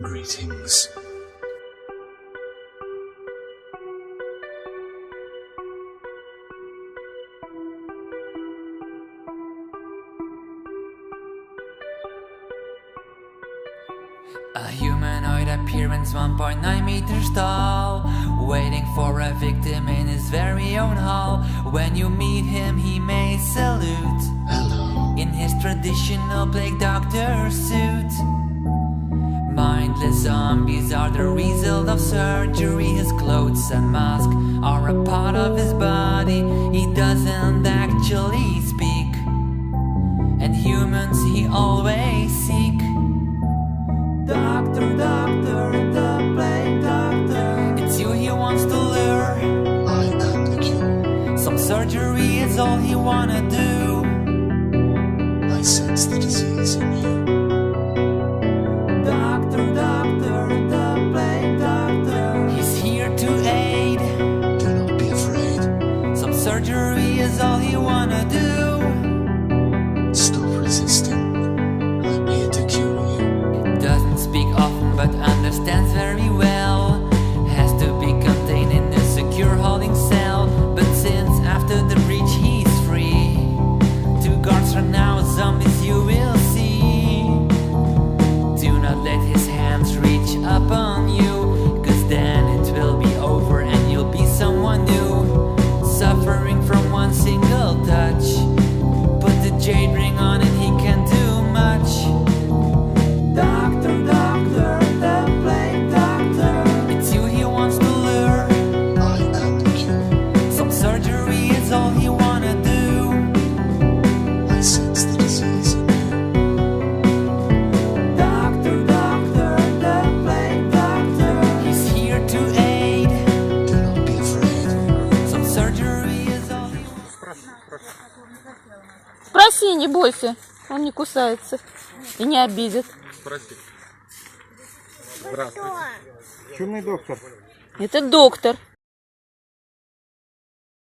Greetings. A humanoid appearance 1.9 meters tall, waiting for a victim in his very own hall. When you meet him he may salute. Hello. In his traditional plague doctor suit. Mindless zombies are the result of surgery. His clothes and mask are a part of his body. He doesn't actually speak, and humans he always seek. Doctor, doctor, the plague doctor. It's you he wants to lure. I am the cure. Some surgery is all he wanna do. I sense the disease in you. Doctor, doctor, the plague doctor. He's here to aid. Do not be afraid. Some surgery is all he wanna do. Stop resisting. I'm here to cure you. Doesn't speak often but understands very well. Has to be contained in a secure holding cell. But since after the breach he's free, 2 guards are now zombies you will see. Do not let his hands reach up on you, cause then it will be over and you'll be someone new, suffering from one single touch. Put the jade ring on and he can do much. Doctor, doctor, the plague doctor. It's you he wants to lure. I am the cure. Some surgery is all he wanna do. I sense the disease in you. Doctor, doctor, the plague doctor. He's here to aid. Do not be afraid. Some surgery is all he wants. Спроси, не бойся, он не кусается и не обидит. Спроси. Здравствуйте. Чумный доктор. Это доктор.